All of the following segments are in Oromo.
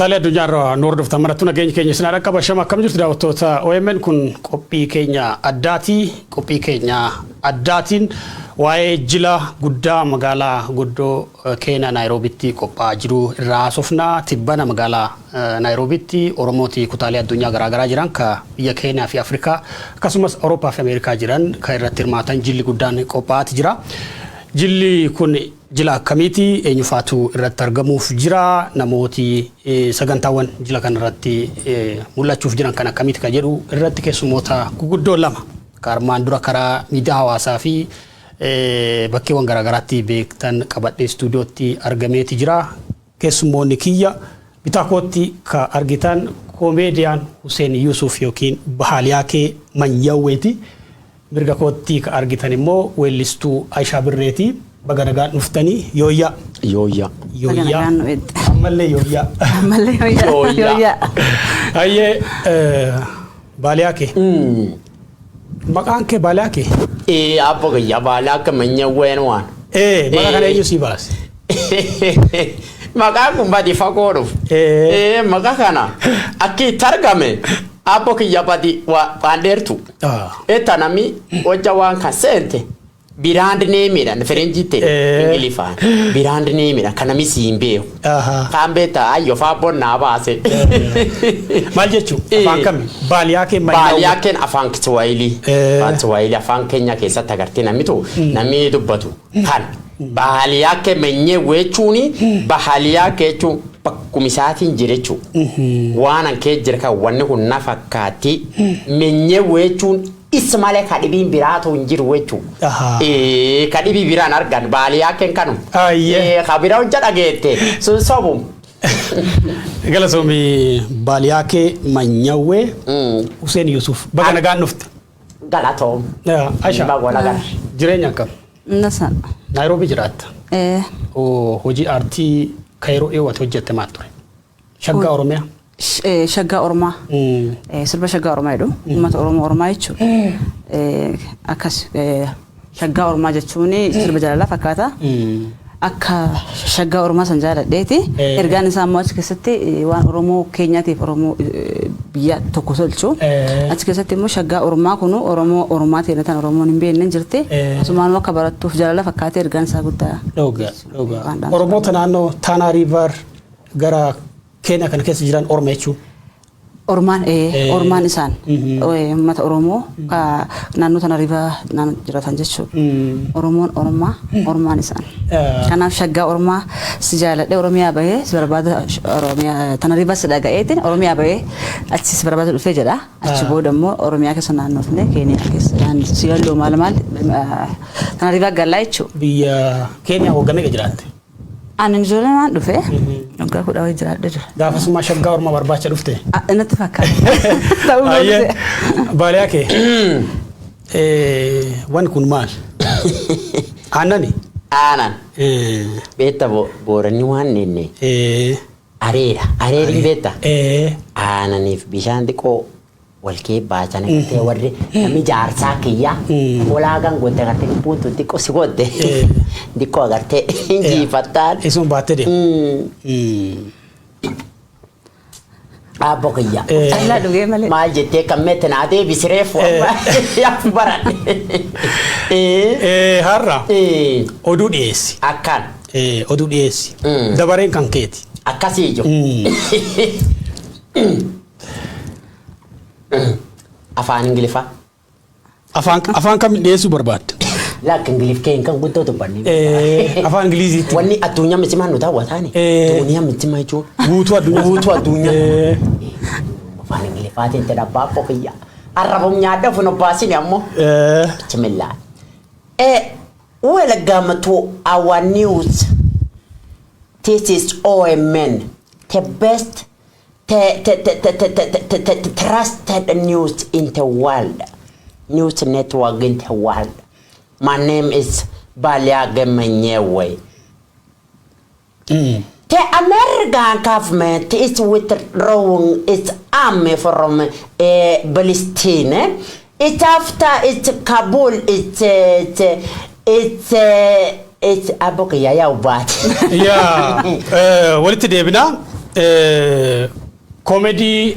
Kutaalee addunyaarraa nu hordoftan marattuu nageenya keenya isin akka bashama akkam jirtu daawwattoota OMN kun qophii keenya addaati. Qophii keenya addaatiin waa'ee jila guddaa magaalaa guddoo Keenyaa Naayiroobiitti qophaa'aa jiru irraa haasofna. Tibbana magaalaa Naayiroobiitti Oromooti kutaalee addunyaa garaagaraa jiran ka biyya Keenyaa fi Afrikaa akkasumas Awurooppaa fi Ameerikaa jiran ka irratti hirmaatan jilli guddaan qophaa'aa jira. Jilli kun jila akkamiiti eenyufaatu irratti argamuuf jira namooti sagantaawwan jila kan irratti mul'achuuf jiran kan akkamiiti ka jedhu irratti keessummoota guguddoo lama kaarmaan dura karaa miidiyaa hawaasaa fi bakkeewwan garaagaraatti beektan qabadhee stuudiyootti argameeti jira. Keessummoonni kiyya bitaa kootti ka argitan komeediyaan Hussein Yusuf yookiin Baliyakke manyawweeti. Mirga kootti ka argitan immoo weellistuu Aasha birreeti. Baga nagaan dhuftanii yooyya ammallee yooyya ayyee Baliyakke maqaan kee Baliyakke abbo kiyya Baliyakke manyawween waan maqaa kana eenyu si baase maqaan kun badi fagoo dhufu maqaa kana akki targame abbo kiyya badi waan dheertu nami hojja waan kan seente Brand name dan Frenchite Ingilifan brand name kana misimbe kan beta ayo fa bonna baase mal jechu afan kam Baliyakke Baliyakke afan Swahili afan Kenya keessatti agartee namni dubbatu kan Baliyakke manyawwe chuni Baliyakke chu bakkumisaatiin jirechu waan anke jirka wanni kun nafakkaati manyawwe chun Ismaile kadibi birato njiru wechu kadibi biran argan Baliyakke kanu khabira ujada gete sobum galasomi Baliyakke manyawwe Hussein Yusuf baga nagaan dhufte galato Aasha bagwala gar jireenya kam nasa Nairobi jiraata hojii artii Kairoo eewwatu hojjette maal ture shaggaa Oromiyaa Shaggaa Oromaa sirba Shaggaa Oromaa jedhu uummata Oromaa jechuudha akkas Shaggaa Oromaa jechuun sirba jaalalaa fakkaata akka Shaggaa Oromaa san jaaladheeti ergaan isaa immoo achi keessatti waan Oromoo Keenyaatiif Oromoo biyya tokko tolchu achi keessatti immoo Shaggaa Oromaa kun Oromaa ta'e tan Oromoon hin beekne jirti asumaan akka barattuuf jaalala fakkaate ergaan isaa guddaa Oromoota naannoo Tana River gara Kenya kan keessa jiran Oromoo jechuun Oromaan isaan uummata Oromoo naannoo Tana River jiraatan jechuudha Oromoon Oromaan isaan kanaaf Shaggaa Oromaa si jaaladhe Oromiyaa bahee si barbaada Oromiyaa Tana River si dhaga'eetiin Oromiyaa bahee achi si barbaada dhufee jedha achi booda immoo Oromiyaa keessa naannoofne Keenyaa keessa si yalloo maal Tana River gallaa jechuudha biyya Keenyaa hogganee jiraatte Anan ijoolleen dhufe naggaa kudha wayii jiraadha jira. Gaafasuma Shaggaa Oromaa barbaacha dhufte. Natti fakkaata. Ayyee Baliyakke waan kun maal? Aanani? Aanan. Beetta boorani waan nenne. Areeri beetta. Aananiif bishaan xiqqoo walkee baachan akkatee warri namni jaarsaa kiyya olaagaan godhe agartee puntu xiqqoo si godhe xiqqoo agartee injifattaan isun baatte deemu abbo kiyya maal jettee kan mette naa deebisiree yaaf baradhe har'a oduu dhiyeessi akkaan oduu dhiyeessi dabareen kan keeti akkasii jiru afaan Ingiliffaa afaan kam dhiyeessuu barbaadda Lak Ingiliff keen kan guddoo dubbanni afaan Ingiliziitti wanni addunyaa miti maal nu daawwataani addunyaa miti maa jechuun guutuu addunyaa afaan Ingiliffaatiin jedha baapho kiyya arrabum nyaadda fun obbaasini ammoo bismillah welcome to our news. This is OMN, the best trusted news in the world, news network in the world. My name is Baliyakke manyawwe. The American government is withdrawing its army from Palestine. It's after it's Kabul. It's aboka ya ubat. Yeah. What did they do? Comedy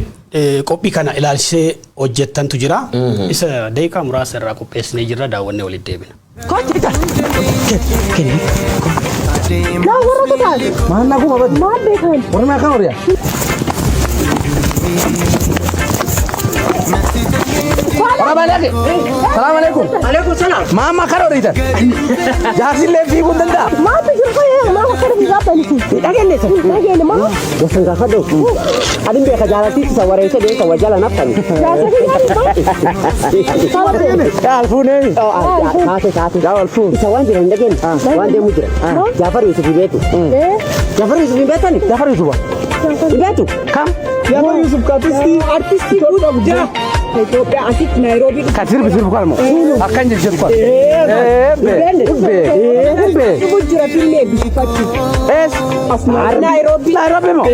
qophii kana ilaalchisee hojjettantu jira. Isa daqiiqaa muraasa irraa qopheessinee jirra daawwannee walitti deebina. لا ورا تطلع ما لنا قوم ابد ما بيكون ورا ما كان وريا السلام عليكم السلام عليكم عليكم السلام ما كانوا ريتا جاهزين لي في كنت انت ما تجي خير ما كانوا في ذات اللي لاجي ما وصل قفدو ادين بيك جالتي تصوري كده توجلا نفسك يا الفوني يا الفون سوان جرين لكن وان دي مجرم جعفر يوسف في بيته جعفر يوسف في بيته جعفر يوسف في بيته كم جعفر يوسف ارتستي جدا Ethiopia asik Nairobi katir bisir bukalmo akan jadi cepat ibu jira filme bisipati es asmar Nairobi mo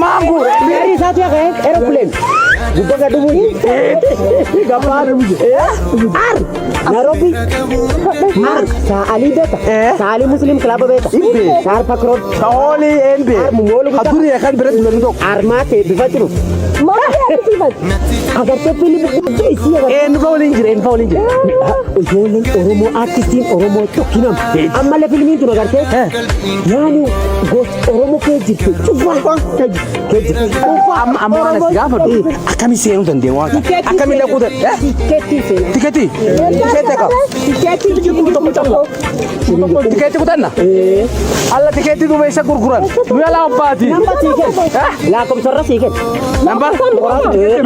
mampu dari satu ya kan aeroplane juga gak dulu gambar ar Nairobi ar saali beta saali muslim club beta sar pakro saali NB aduri ya kan berat dulu armate bifatiru ما بيعرف agar terpilih begitu en bowling Jolan Oromo artistin Oromo tokinam amma la film itu agar teh yani gos Oromo keji coba keji amma nas gafar akami senu dan dewa akami la kuda tiketi ka tiketi kudanna alla tiketi du mesa gurguran du ala ambati la kom sarra siket namba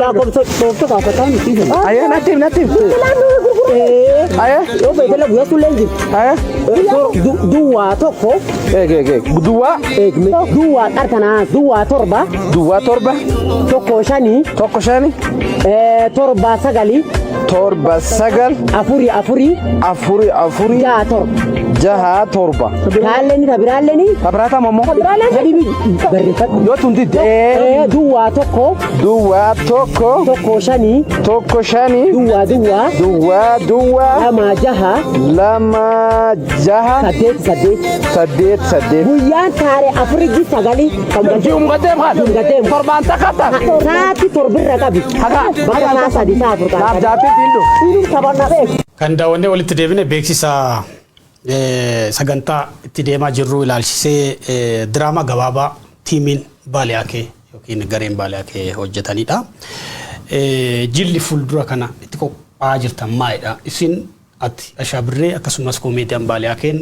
la kom so ka kan ayo natim ayo yo bete la buya sulenji ayo dua toko dua tartana dua torba toko shani torba sagal afuri jaha torba tabiraleni tabrata momo habibi barifat yo tundi dua toko toko shani dua lama jaha sadet buyan tare afriki sagali kamgatem torban takata sati torbirra kabi baka nasa di sa furka jate dindo sabana be kan daawwannee walitti deebine beeksisa sagantaa itti deemaa jirru ilaalchisee diraamaa gabaabaa tiimiin Baliyakke yookiin gareen Baliyakke hojjetanidha. Jilli fuuldura kana itti qophaa'aa jirtan maalidha? Isin ati Aasha birree akkasumas koomediyaan Baliyakkeen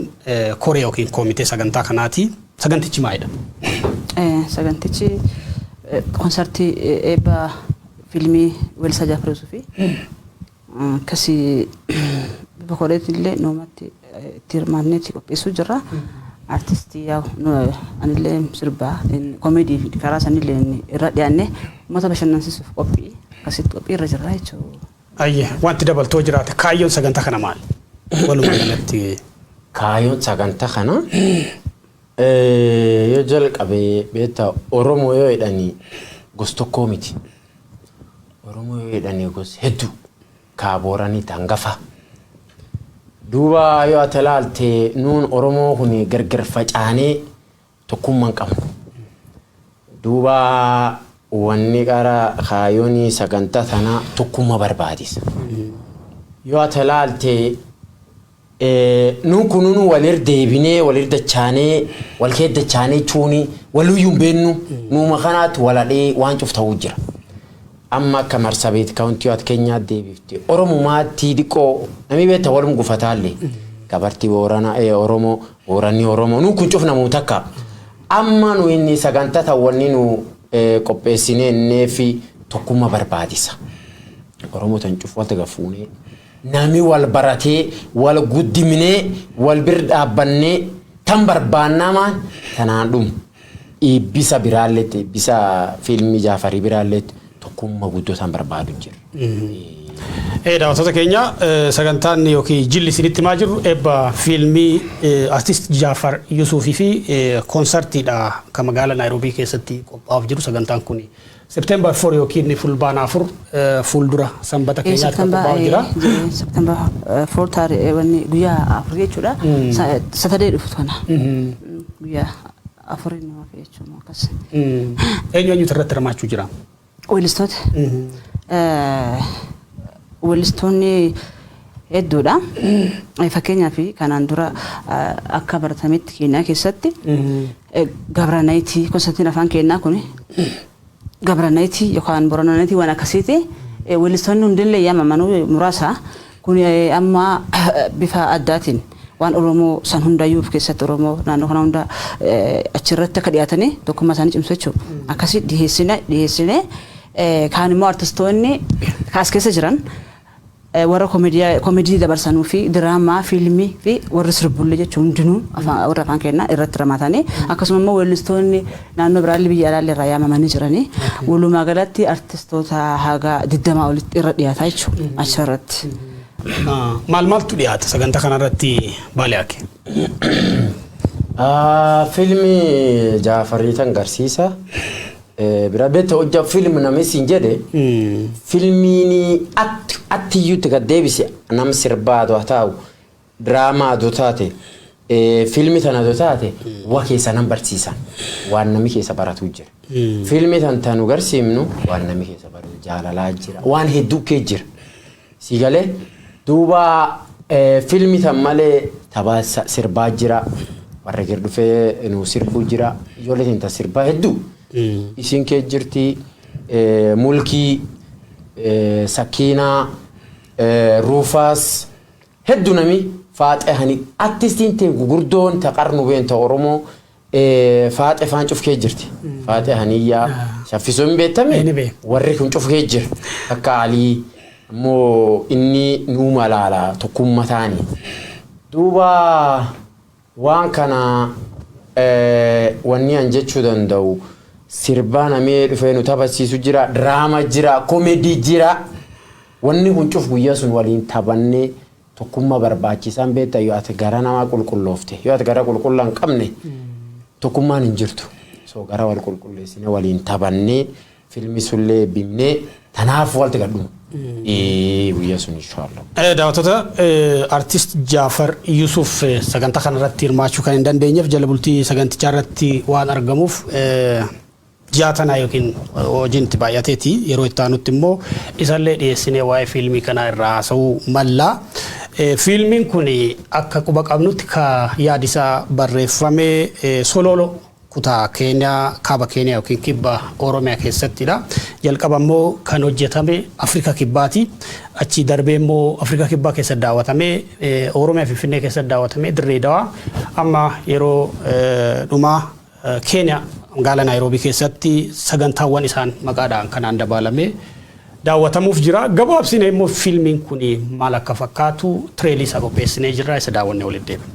koree yookiin koomitee sagantaa kanaati. Sagantichi maalidha? Sagantichi konsertii eebba filmii Weellisaa Jaafar Yuusufi kasi bakoleetillee noomatti itti hirmaannee itti qopheessuu jirra. Artistii anillee sirbaa koomedii karaa sanillee irra dhiyaannee uummata bashannansiisuuf qophii akkasitti qophii irra jirra jechuudha. Ayye wanti dabaltoo jiraate kaayyoon sagantaa kana maali? Walumaa galatti kaayyoon sagantaa kana yoo jalqabee beektaa Oromoo yoo jedhanii gosa tokkoo miti. Oromoo yoo jedhanii gosa hedduu kaabooranii tangafa. Duuba yoo ati ilaalte nuun Oromoo kun gargar facaanee tokkummaan qabnu. Duuba wanni qara kaayyoon sagantaa tanaa tokkummaa barbaadisa. Yoo ati ilaalte nuun kunuu walir deebinee walir dachaanee wal keeddachaanee chuuni waluyyuun beennu nuuma kanaatti waladhee waan cufta'uu jira. Amma akka Marsabit kaawuntii waat Keenyaa deebifte Oromumaatti diqoo namni beektaa walum gufataallee gabartii Oromoo Booranni Oromoo nuun kun cufnamu takka amma nu inni sagantaa ta'awwanni nu qopheessinee neefi tokkummaa barbaadisa. Oromoo tan cufu wal tagafuunee namni wal baratee wal guddimnee wal bir dhaabbannee tan barbaannamaan tanaan dhum ibbisa biraalletti ibbisa fiilmii Jaafarii biraalletti tokkummaa guddootaan barbaadu jira. Daawwattoota keenya sagantaan yookiin jilli isinitti himaa jirru eebba fiilmii artist Jaafar Yuusufii fi konsertiidha kan magaalaa Naayiroobii keessatti qophaa'uuf jiru. Sagantaan kun September 4 yookiin fulbaana 4 fuuldura sanbata keenyaatti qophaa'uuf jira. September 4 taarikh guyyaa 4 jechuudha. Saturday dhufu kana guyyaa afurii nama fi jechuudha akkas. Eenyu irratti hirmaachuu jira? Weellistoota. Weellistoonni hedduudha. Fakkeenyaaf kanaan dura akka baratametti Keenyaa keessatti Gabranaayitii konsartiin afaan Keenyaa kun Gabranaayitii yookaan Boronaayitii waan akkasiiti. Weellistoonni hundillee yaamamanuu muraasa kun amma bifa addaatiin waan Oromoo san hundayyuu keessatti Oromoo naannoo kana hunda achirratti akka dhiyaatanii tokkummaa isaanii cimsu jechuudha. Akkasii dhiyeessine kaan immoo artistoonni kaas keessa jiran warra koomedii dabarsanuu fi diraamaa fiilmii fi warra sirbullee jechuun hundinuu warra afaan Keenyaa irratti ramatanii akkasuma immoo weellistoonni naannoo biraallee biyya alaallee irraa yaamamanii jiranii walumaa galatti artistoota haga 20 olitti irra dhiyaataa jechuudha achirratti. Maaltu dhiyaata sagantaa kanarratti Baliyakke? Fiilmii Jaafariitan garsiisa. Bira beektaa hojjaa fiilmi namni siin jedhe fiilmiin attiyyuutti gad deebise nama sirbaa aduu haa ta'u diraamaa aduu taate fiilmi tana aduu taate waa keessa nan barsiisan waan namni keessa baratu jira. Fiilmi tan nu garsiifnu waan namni keessa baratu jaalalaa jira waan hedduu kee jira. Siigalee duuba fiilmi tan malee taphaa sirbaa jira warra gad dhufee nu sirbuu jira ijoollee tan sirbaa hedduu. Isin kee jirti mulkii Sakiinaa Ruufaas hedduu nami faaxehanii artistiin ta'e gurguddoon taqarnu beenta Oromoo faaxe faan cufkee jirti. Faaxehanii yaa shaffisoo hin beekame warri kun cufkee jira akka Alii immoo inni nuu malaala tokkummaa taanii. Duuba waan kana wanni an jechuu danda'u. Sirbaa namee dhufee nu taphachiisu jira, diraamaa jira, koomedii jira. Wanni kun cuf guyyaa sun waliin taphannee tokkummaa barbaachisan beektaa yoo ati gara namaa qulqulloofte yoo ati gara qulqullaa hin qabne tokkummaan hin jirtu. So gara wal qulqulleessine waliin taphannee fiilmi sullee bimnee tanaaf walti gadhuun. Guyyaa sun inshallah. Daawwattoota artist Jaafar Yusuf sagantaa kanarratti hirmaachuu kan hin dandeenyeef jala bultii sagantichaa irratti waan argamuuf jaatana yookiin hojiin itti baay'ateeti yeroo itti aanutti immoo isallee dhiyeessinee waa'ee fiilmii kanaa irraa haasa'uu mallaa. Fiilmiin kun akka quba qabnutti ka yaadisaa barreeffamee Sololo kutaa Keenyaa kaaba Keenyaa yookiin kibba Oromiyaa keessattidha. Jalqaba immoo kan hojjetame Afrika Kibbaati. Achi darbee immoo Afrika Kibbaa keessa daawwatamee Oromiyaa Finfinnee keessa daawwatamee Dirree Dawaa amma yeroo dhumaa Keenyaa magaalaa Naayiroobii keessatti sagantaawwan isaan maqaadhaan kanaan dabalamee daawwatamuuf jira. Gabaabsinee immoo fiilmiin kun maal akka fakkaatu tireelii isaa qopheessinee jirra isa daawwannee walitti deebina.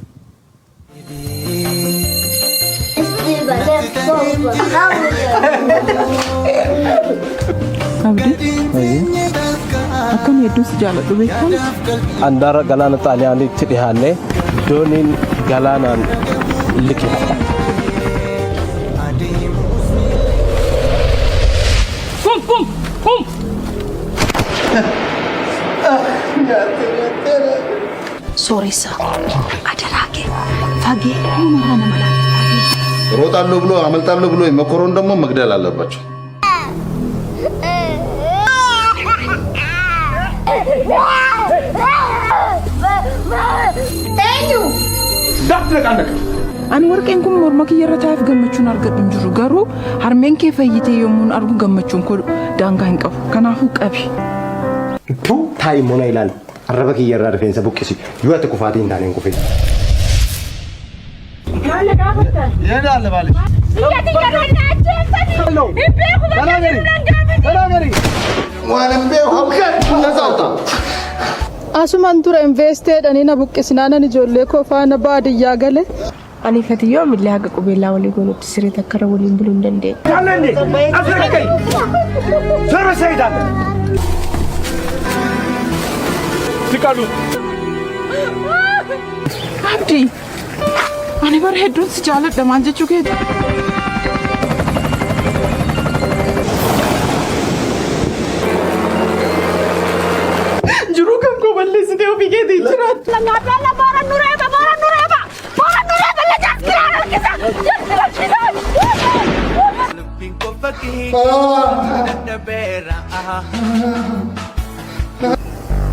Abdi, akkam hedduus jaaladhu beekamu. Andaara galaana xaaliyaanitti dhiyaannee dooniin galaanaan liqeeffata. Sooressa adaraake fagee humna nama ሮጣለሁ ብሎ አመልጣለሁ ብሎ መኮሮን ደግሞ መግደል አለባቸው። Ani warqeen kun morma kiyyarrataaf gammachuun argadhu jiru garuu harmeen kee fayyitee yommuun argu gammachuun koo daangaa hin qabu kanaafuu qabi. Taayi mona ilaali arraba kiyyarraa rifeensa buqqisi yoo ati kufaatii hin taaneen kufee. ይሄዳል ባለሽ Asuman tura invested ani na buqqisinaana ijoollee koo faana baadiyyaa gale. Ani fatiyyoo millee haga qubeellaa walii goonutti siree takkara waliin buluu hin dandeenye. Abdi, ani bara hedduun si jaaladha maal jechuu keeti? Jiruu kan koo balleessitee ofii keetii jiraatu. Nyaata boora nureeba la jaakiraan harkisa.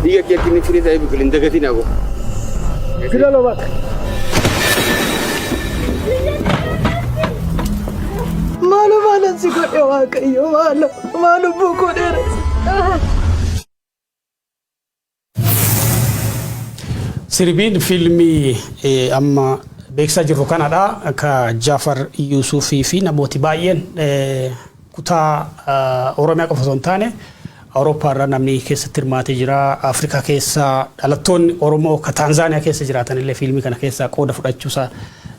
Iya kini free saya bikin deketin aku. Sudah lo bak. Mana sih kok ewa kayo mana buku deh. Sirbiin fiilmii amma beeksisaa jirru kanadha ka Jaafar Yuusufii fi namooti baay'een kutaa Oromiyaa qofa osoo hin taane Awurooppaa irra namni keessatti hirmaatee jira. Afrikaa keessa dhalattoonni Oromoo ka Taanzaaniyaa keessa jiraatan illee fiilmii kana keessaa qooda fudhachuusaa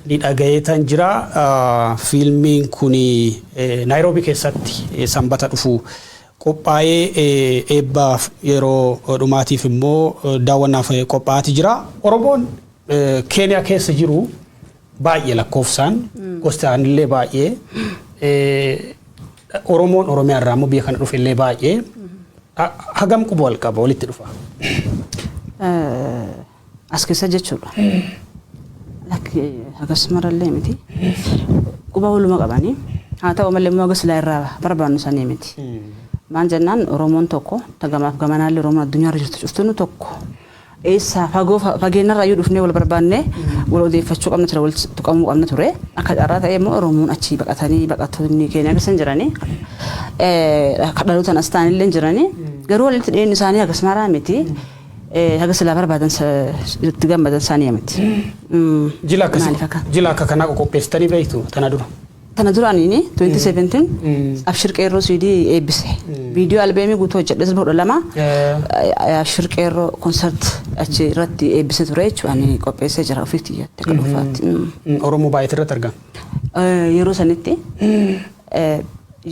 ni dhagayeetan jira. Fiilmiin kun Naayiroobii keessatti sanbata dhufu qophaa'ee eebbaaf yeroo dhumaatiif immoo daawwannaaf qophaa'aa jira. Oromoon Keeniyaa keessa jiru baay'ee lakkoofsaan gostaan illee baay'ee Oromoon Oromiyaa irraa immoo biyya kana dhufe illee baay'ee hagam quba wal qaba walitti dhufa. As keessa jechuudha. Lakki hagas marallee miti. Quba waluma qabanii haa ta'u malee immoo hagas laa irraa barbaannu sanii miti. Maan jennaan Oromoon tokko tagamaaf gamanaallee Oromoon addunyaa irra jirtu cuftuun tokko. Eessa fageenya irraa yoo dhufnee wal barbaannee wal odeeffachuu qabna ture wal tuqamuu qabna ture. Akka carraa ta'e immoo Oromoon achii baqattoonni Keeniyaa keessa jiranii dhaloota as ta'anillee jiranii garuu walitti dhiyeenyi isaanii hagas maraa miti. Hagas laa barbaadan itti gammadan isaanii miti. Jila akka kanaa qopheessitanii beektu tana dura. Tana duraanii 2017 Abshir Qeerroo CD eebbise. Viidiyoo albeemii guutuu hojjedhe sirba 12 Abshir Qeerroo konsert achi irratti eebbise ture jechuudha. Ani qopheessee jira ofiitti jettee kan dhufaatti. Oromoo baay'eetu irratti argama. Yeroo sanitti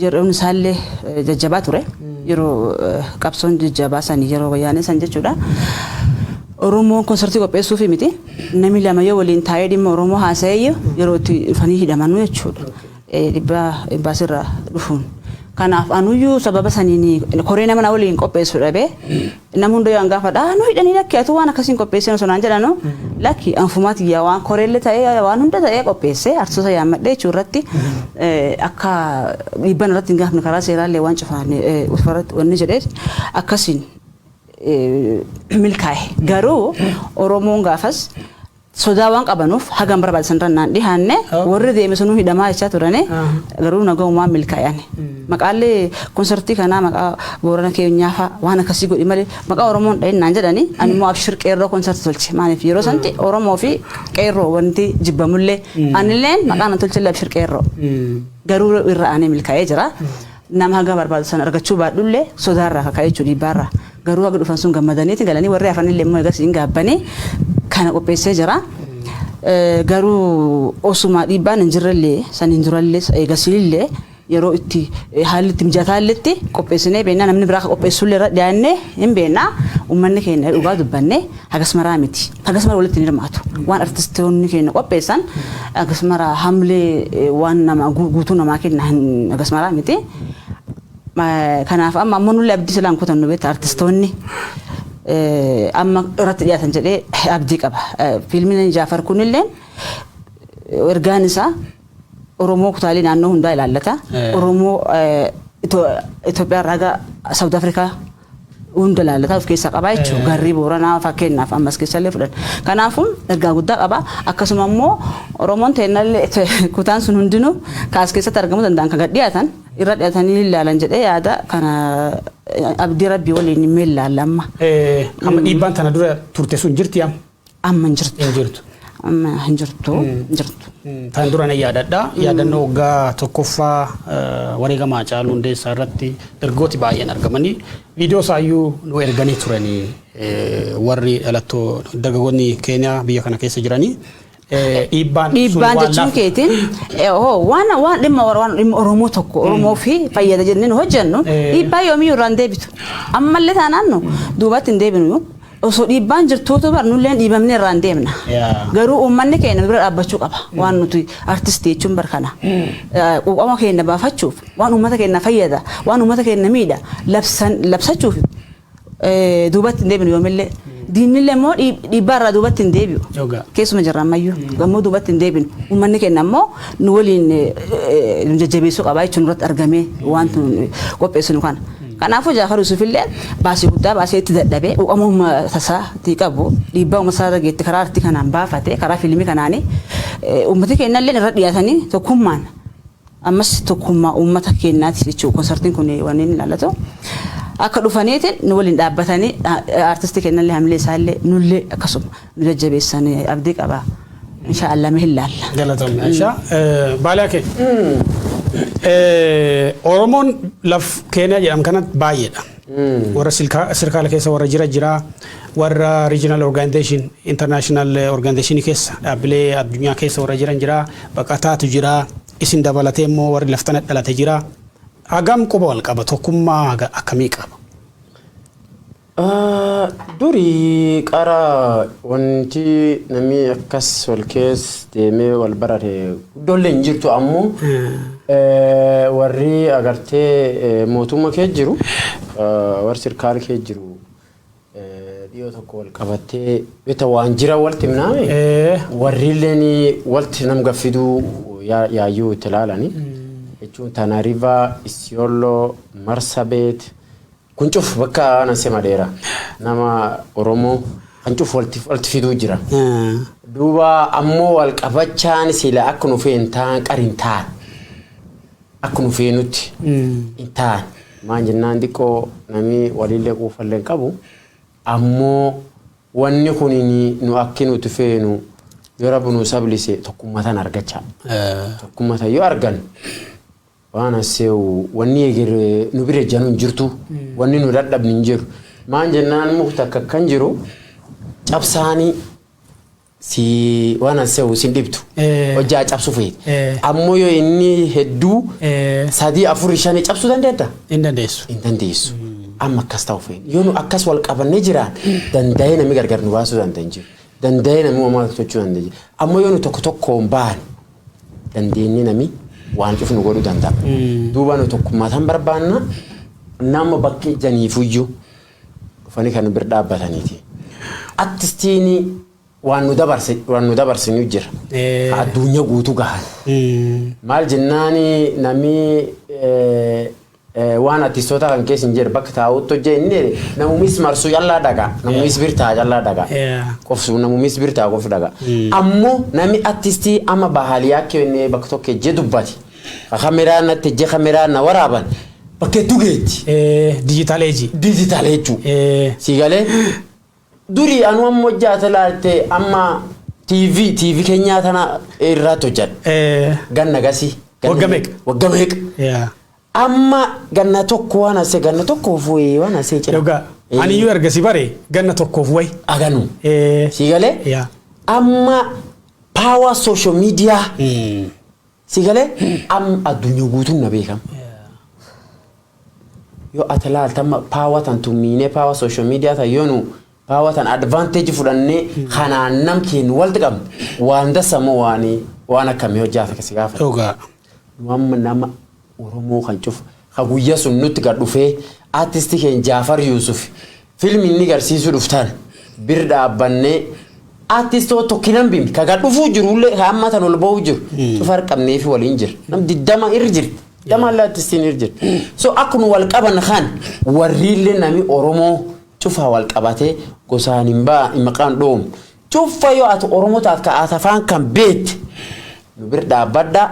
yeroon isaallee jajjabaa ture. Yeroo qabsoon jajjabaa sanii yeroo wayyaanee san jechuudha. Oromoo konsertii qopheessuuf miti. Namni lama yoo waliin taa'ee dhimma Oromoo haasa'ee yeroo itti dhufanii hidhamanuu jechuudha. Dhibbaa sirraa dhufuun. Kanaaf anuyyuu sababa saniin koree nama na waliin qopheessu dhabee nama hunda yoo gaafadha nu hidhanii lakki atu waan akkasiin qopheessee osoo naan jedhanu lakki anfumaati yaa waan koreellee ta'ee waan hunda ta'ee qopheessee artoota yaammadhee jechuu irratti akka dhiibban irratti hin gaafne karaa seeraallee waan cufaane ufarratti wanni jedhee akkasiin milkaa'e garuu Oromoon gaafas sodaa waan qabanuuf hagam barbaachisan rannaan dhihaanne warri deeme sunuu hidhamaa jechaa turane garuu nagaumaan milkaa'an maqaalee konsertii kanaa maqaa Boorana keenyaaf waan akkasii godhi malee maqaa Oromoon dha'innaan jedhanii ani immoo Abshir Qeerroo konsertii tolche maaliif yeroo santi Oromoo fi Qeerroo wanti jibbamullee anilleen maqaan tolchillee Abshir Qeerroo garuu irra aanee milkaa'ee jira. Nama haga barbaachisan argachuu baadhullee sodaarraa kaka'ee jechuudha dhiibbaarraa garuu haga dhufan sun gammadaniiti galanii warri hafanillee immoo egas hin gaabbanii kana qopheessee jira. Garuu osuma dhiibbaan hin jirrellee san hin durallee eegasillee yeroo itti haalli itti mijataalletti qopheessinee beennaa namni biraa qopheessullee irra dhiyaannee hin beennaa uummanni keenya dhugaa dubbanne hagas maraa miti hagas mara walitti hin hirmaatu waan artistoonni keenya qopheessan hagas mara hamlee waan nama guutuu namaa kenna hagas maraa miti. Kanaaf amma ammoo nullee abdii silaan kutannu beekta artistoonni amma irratti dhiyaatan jedhee abdii qaba. Fiilmiin Jaafar kunillee ergaan isaa Oromoo kutaalee naannoo hundaa ilaallata. Oromoo Itoophiyaa irraa South Africa hunda ilaallata of keessaa qaba jechuudha. Garrii Booranaa fakkeenyaaf ammas keessallee fudhan. Kanaafuu ergaa guddaa qaba. Akkasuma immoo Oromoon teennallee kutaan sun hundinuu kaas keessatti argamuu danda'an kan dhiyaatan irra dhiyaatanii ilaalan jedhee yaada kana abdii rabbii waliin hin ilaalamma. Amma dhiibbaan tana dura turte sun jirti am? Amma hin jirtu. Amma hin jirtu. Tan dura na yaadadha. Yaadannoo waggaa tokkoffaa wareegamaa Haacaaluu Hundeessaa irratti ergooti baay'een argamanii viidiyoo isaayyuu nu erganii turanii warri dhalattoo dargaggoonni Keeniyaa biyya kana keessa jiranii. Dhiibbaan jechuun keetiin waan dhimma Oromoo tokko Oromoo fi fayyada jennee hojjennu dhiibbaa yoomiyyuu irraan deebitu. Ammallee taanaan duubatti hin deebinu. Osoo dhiibbaan jirtuutu barnullee dhiibamne irraan deemna. Garuu uummanni keenya bira dhaabbachuu qaba. Waan nuti artistii jechuun barkana. Quuqama keenya baafachuuf waan uummata keenya fayyada waan uummata keenya miidha labsachuuf duubatti hin deebinu yoomillee diinni lemmoo dhiibbaarraa duubatti hin deebi'u. Keessuma jirra ammayyuu gammoo duubatti hin deebinu. Uummanni keenya ammoo nu waliin nu jajjabeessuu qabaa jechuun irratti argamee wanti qopheessinu kana. Kanaafuu Jaafar Yusufillee baasii guddaa baasee itti dadhabee uumama tasaatii qabu dhiibbaa uummata isaa dhageetti karaa artii kanaan baafate karaa fiilmii kanaanii uummati keenya illee irra dhiyaatanii tokkummaan ammas tokkummaa uummata keenyaati jechuudha konsartiin kun waan inni ilaallatu. Akka dhufaniitiin nu waliin dhaabbatanii artistii keenya illee hamilee isaa illee nullee akkasuma nu jajjabeessan abdii qaba. Inshaallah mee ilaalla. Galatoomne Aasha. Baliyakke. Oromoon laf Keeniyaa jedhamu kanatti baay'eedha. Warra sirkaala keessa warra jira warra regional organization international organization keessa dhaabbilee addunyaa keessa warra jiran jira baqataatu jira isin dabalatee immoo warri laftana dhalate jira. Agam quba wal qaba tokkummaa akkamii qaba? Duri qara wanti namni akkas wal keessa deemee wal barate iddoolee hin jirtu ammoo warri agartee mootummaa kee jiru warri sirkaala kee jiru dhiyoo tokko wal qabattee bita waan jira walti himnaame warri illeen walti nam gaffiduu yaayyuu itti ilaalanii jechuun Tana River, Isiolo, Marsabit kun cuf bakka nanse Madeera nama Oromoo kan cuf walti fiduu jira. Duuba ammoo wal qabachaan sila akka nu fe'en ta'an qarin ta'an akka nu fe'enutti hin ta'an maan jennaan xiqqoo namni walillee quufallee qabu ammoo wanni kun nu akka nuti fe'enu yoo rabbi nu sabilise tokkummatan argachaa tokkummatan yoo argan waan seewu wanni eegere nu bire janu jirtu wanni nu dadhabni jiru maan jennaan mukta kan jiru cabsaani si waan seewu sin dibtu hojjaa cabsu feet ammoo yoo inni hedduu sadii afur shanii cabsu dandeetta hin dandeessu amma akkas ta'u feet yoo nu akkas wal qabannee jiraan danda'ee namni gargar nu baasuu danda'in jiru danda'ee namni uumaa tochuu danda'in ammoo yoo nu tokkoon baan dandeenye namni waan cufnu godhuu danda'a. Duuba nu tokkummatan barbaanna nama bakkee janiifuyyuu dhufanii kan bir dhaabbataniiti. Artistiini waan nu dabarsinu jira. Addunyaa guutuu gahan. Maal jennaani namni waan artistoota kan keessa hin jiru bakka taa'utti hojjenne namumis marsuu yallaa dhaga namumis birtaa yallaa dhaga qofsu namumis birtaa qof dhaga ammoo nami artistii ama Baliyakke inni bakka tokko je dubbati kameraan natti je kameraan na waraaban bakka tugeetti digital age sigale duri anu ammoo jaata laatte amma TV Kenya tana irraa tojjad ganna gasi waggameek amma ganna tokko waan ase ganna tokko fuwe waan ase jira yoga ani yu erga si bare ganna tokko fuwe aganu sigale amma power social media sigale am addunyaa guutuun na beekam yo atalal tamma power tan tumine power social media ta yonu power tan advantage fudanne khanaan namkin waltaqam waan dasamo waan akkamii hojjaa ka sigafa yoga nama Oromoo kan cuf guyyaa sun nutti gad dhufee artistii keenya Jaafar Yusuf filmi inni garsiisuu dhuftan bir dhaabbannee artistoota tokkinan bim ka gad dhufuu jirullee hammatan ol ba'uu jiru cufar qabnee fi waliin jira nam diddama irra jirti dama artistiin irra jirti so akkuma wal qaban kan warriillee nami Oromoo cufa wal qabatee gosaan hin baa maqaan dhoom cufa yoo ati Oromoo taat ka atafaan kan beet nu bir dhaabbadda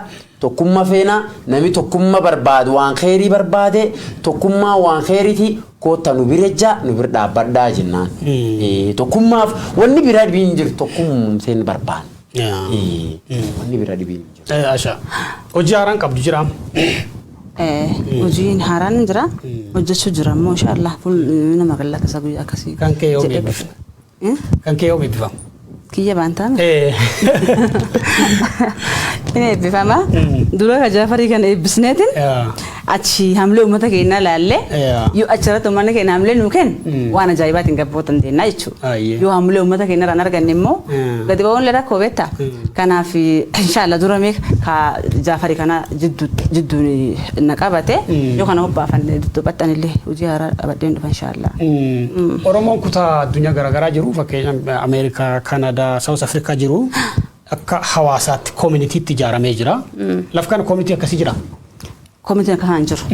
tokkummaa feena nami tokkummaa barbaadu waan khairii barbaade tokkummaa waan khairiiti koota nu bireja nu bir dhaabbaddaa jennaan tokkummaaf wanni biraa dhibiin jiru tokkummaan barbaan wanni biraa dhibiin jiru Aasha hojii haaraan qabdu jira hojiin haaraan jira hojjechuu jira ammoo inshaallah nama galla kasa guyyaa akkasii kan kee yoo eebbifama kiyya baantaame Ini bifama dura ka Jafari kan ebbisneetin achi hamle ummata keenya laalle yoo achirratti uummanni keenya hamle nu kennu waan ajaa'ibaatiin gabbootan deennaa jechuudha. Yoo hamle ummata keenya irraan arganne immoo gadi ba'uun ledha koobetta. Kanaaf inshallah dura mee ka Jafari kana jidduun na qabate yoo kana hobbaafan dubbattan illee hojii haaraa qabaddeen dhufa inshallah. Oromoon kutaa addunyaa garaagaraa jiru fakkeenya Ameerikaa, Kanadaa, South Africa jiru. Akka hawaasaatti communitytti ijaaramee jira. Laf kana community akkasii jira. Community akkana hin jiru.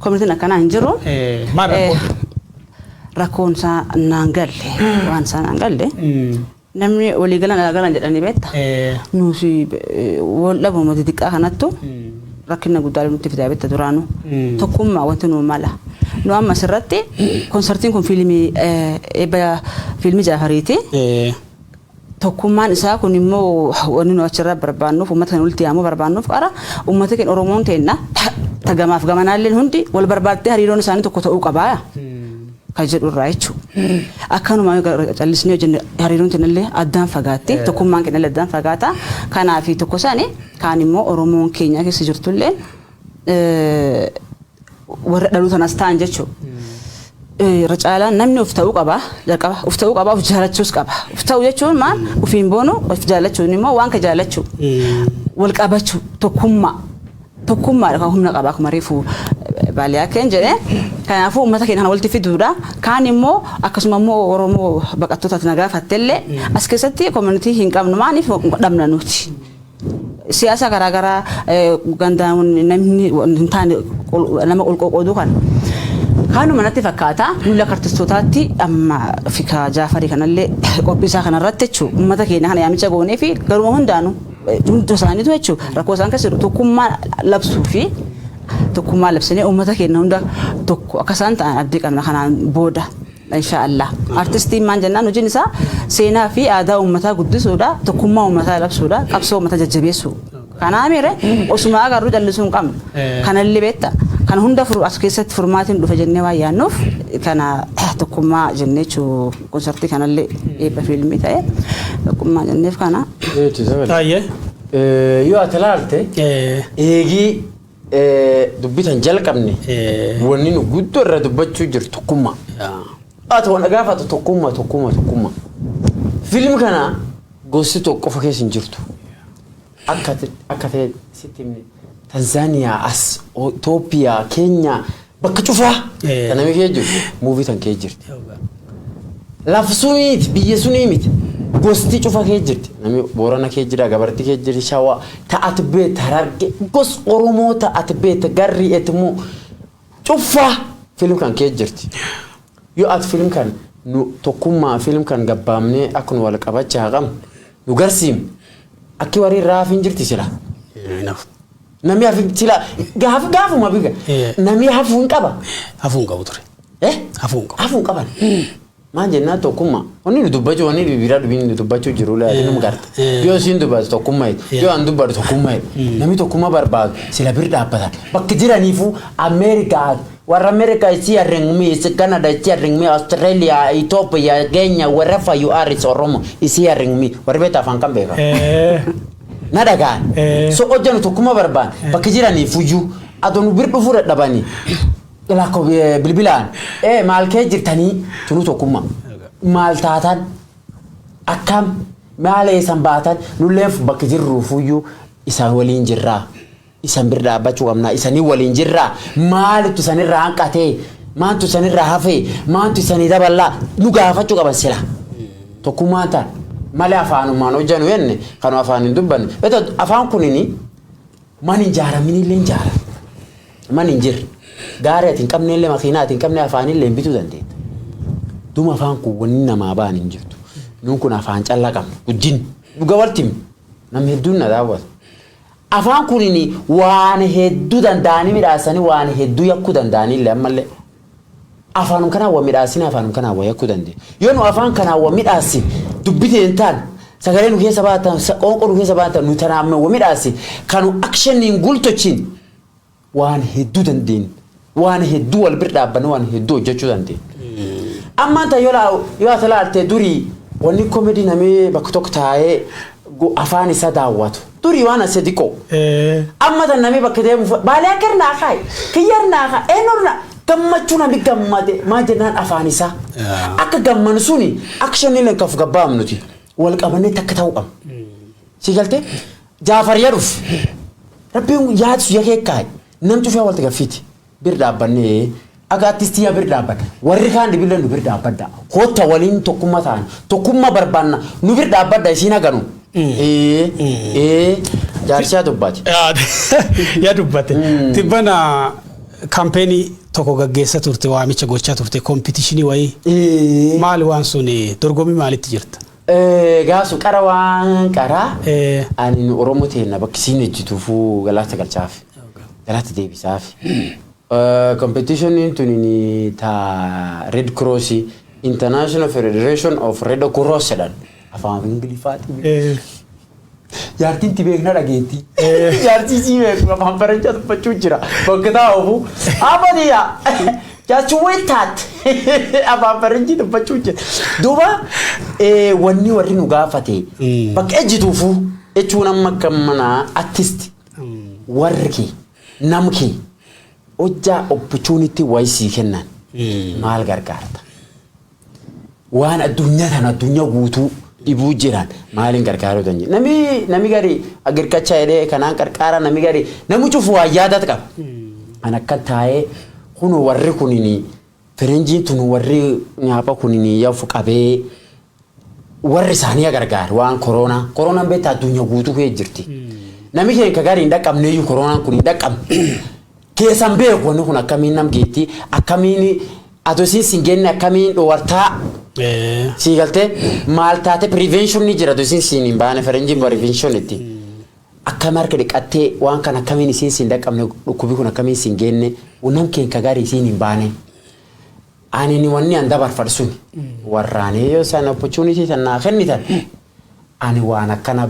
Community akkana hin jiru. Maal rakkoon isaa naan galle waan isaa naan galle. Namni walii galan jedhanii beekta. Nuusi wal dhabuma xixiqqaa kanattu rakkina guddaa nutti fidaa beekta duraanu. Tokkummaa wanti nu mala. Nu amma asirratti konsertiin kun fiilmii fiilmii Jaafariiti. Tokkummaan isaa kun immoo wanni nu achirraa barbaannuuf uummata kan walitti yaamuu barbaannuuf qara uummata keenya Oromoon teenna tagamaaf gamanaalleen hundi wal barbaaddee hariiroon isaanii tokko ta'uu qabaa kan jedhu irraa jechuudha. Akkanuma callisnee hojjenne hariiroon teenallee addaan fagaatte tokkummaan keenya addaan fagaata. Kanaaf tokko isaanii kaan immoo Oromoon keenya keessa jirtullee warra dhalootanas ta'an jechuudha. Racaalaan namni of ta'uu qaba jalqaba of ta'uu qaba of jaalachuus qaba of ta'uu jechuun maal ofiin boonu of jaalachuun immoo waan ka jaalachuu wal qabachuu tokkummaa kan humna qaba akkuma reefu Baliyakkeen jedhee kanaafuu uummata keenya kana walitti fiduudha kaan immoo akkasuma immoo Oromoo baqattootaatti nagaa fattellee as keessatti community hin qabnu maaniif dhabna nuti. Siyaasa garaagaraa gandaan namni hin taane nama qolqoqooduu kan. Kanu manatti fakkaata nulla artistootatti amma fika Jafari kanallee qophiisaa kanarratti jechuudha uummata keenya kana yaamicha goonee fi garuu hundaanu hundi isaaniitu jechuudha rakkoo isaan keessa tokkummaa labsuu fi tokkummaa labsanii uummata keenya hunda tokko akka isaan ta'an abdii qabna kanaan booda inshallah artistiin maan jennaan hojiin isaa seenaa fi aadaa uummataa guddisuudha tokkummaa uummataa labsuudha qabsoo uummata jajjabeessuu kanaamire osuma agarru jallisuun qabna kanallee beekta. Kan hunda as keessatti furmaatiin dhufa jennee waan yaannuuf kana tokkummaa jennee jechuun konsertii kanallee eebba fiilmii ta'e tokkummaa jenneef kana. Yoo ati ilaalte eegii dubbitan jalqabne wanni nu guddoo irra dubbachuu jiru tokkummaa. Ati waan gaafatu tokkummaa. Fiilmi kana gosti tokko qofa keessa hin jirtu. Akka ta'e sitti himne. Tanzania as Ethiopia Kenya bakka cufaa kana mee jiru movie tan kee jirti lafsuunit biyya sunimit gosti cufaa kee jirti nami Boorana kee jira gabartii kee jirti Shawaa ta'at beet Hararge gos Oromoo ta'at beet garri etmu cufaa film kan kee jirti yoo at film kan nu tokkummaa film kan gabbaamne akkun wal qabachaa qam nu garsiim akki wari raafin jirti sila Nami hafi sila gaafuma biga nami hafuun qaba hafuun qabu ture hafuun qaba maan jennaa tokkummaa wanni dubbachuu wanni bira dubbiin dubbachuu jiru laati nu garta yoo siin dubbatu tokkummaa yoo an dubbatu tokkummaa nami tokkummaa barbaadu sila bir dhaabbata bakki jiraniifu Ameerikaa warra Ameerikaa isii arrangmii isii Canada isii arrangmii Australia Ethiopia Kenya wherever you are is Oromo isii arrangmii warra beeta afaan kan beeka nadagaan so hojjanu tokkummaa barbaan bakki jiranii fuyyuu adoonu bir dhufuu dadhabanii ilaako bilbilaan maal kee jirtanii tunu tokkummaa maal taatan akkam maal eessan baatan nulleef bakki jirru fuyyuu isaan waliin jirraa isaan bir dhaabbachuu qabnaa isaanii waliin jirraa maalitu sanirraa hanqatee maantu sanirraa hafee maantu isanii daballaa nu gaafachuu qaban sila tokkummaan ta'an malee afaanumaan hojjanu jenne kan afaan hin dubbanne beto afaan kunini man hin jaaraminillee hin jaaran man hin jirre gaarii ati hin qabneellee makiinaa ati hin qabne afaanillee hin bituu dandeetta duma afaan kun wanni namaa ba'an hin jirtu nuun kun afaan callaa qabna guddin dhuga waltim nam hedduun na daawwatu afaan kunini waan hedduu danda'anii midhaasanii waan hedduu yakkuu danda'anillee ammallee afaanum kana wa midhaasini afaanum kana wa yakkuu danda'e yoo nu afaan kana wa midhaasi dubbiteen taan sagalee nu keessa baatan qoonqoo nu keessa baatan nu tanaamne wa midhaasi kanu actioniin gultochin waan hedduu dandeen waan hedduu wal bir dhaabbanne waan hedduu hojjechuu dandeen amma ta yoo atalaalte durii wanni comedy namee bakka tokko taa'ee afaan isa daawwatu turi waan asediko amma tan nami bakka deemu Baliyakke naa kai kiyyar naa ka enorna gammachuu nami gammade maa jennaan afaan isaa akka gamman suni action illee kaf gabbaam nuti wal qabannee takka ta'uu qaba si galte Jaafar yaruf rabbiin yaadsu yakeekkaay nam cufee walta gaffiti bir dhaabbannee aga artistii bir dhaabbata warri kaan dibilee nu bir dhaabbadda hotta waliin tokkummaa ta'an tokkummaa barbaanna nu bir dhaabbadda isiin aganu jaarsiyaa dubbaati yaa dubbate tibbana kampeenii tokko gaggeessa turte waamicha gochaa turte kompitiishinii wayii maal waan sun dorgommii maalitti jirta gaasu qara waan qara ani oromoo teenna bakki siin ejjituufuu galaata galchaaf galaata deebisaaf competition tunini ta Red Cross International Federation of Red Cross dan afaan ingilifaati jaartiin tibeekna dhageetti jaartii sibeek afaan faranjaa dubbachuu jira bakka taa'uufu amadiya jaachuweetaat afaan faranjii dubbachuu jira duuba wanni warri nu gaafate bakka ejjituufu jechuun amma gammanaa artist warri namki Oja opportunity waisi kennan maal gargaarta waan addunyaa guutuu dhibuu jiran maalin gargaaruu danji nami gari agirkacha ede kanaan qarqara nami gari namu cufu yaadata qaba an akka taa'ee kun warri kunini ferenjiin tun warri nyaapa kunini yafu qabee warri isaanii gargaar waan corona beeta addunyaa guutuu kee jirti nami keen ka gari ndaqamne yu corona kun ndaqam kesan beeku wanni kun akkamiin nam geetti akkamiin adosiin singenne akkamiin dhowartaa si galte maal taate prevention ni jira adosiin siin hin baane faranjiin prevention itti akka marka dhiqattee waan kan akkamiin isiin siin dhaqamne dhukkubii kun akkamiin singenne unam keen ka gaarii isiin hin baane ani ni wanni an dabarfadsun warraanee yoo san opportunity tan naa kennitan ani waan akkana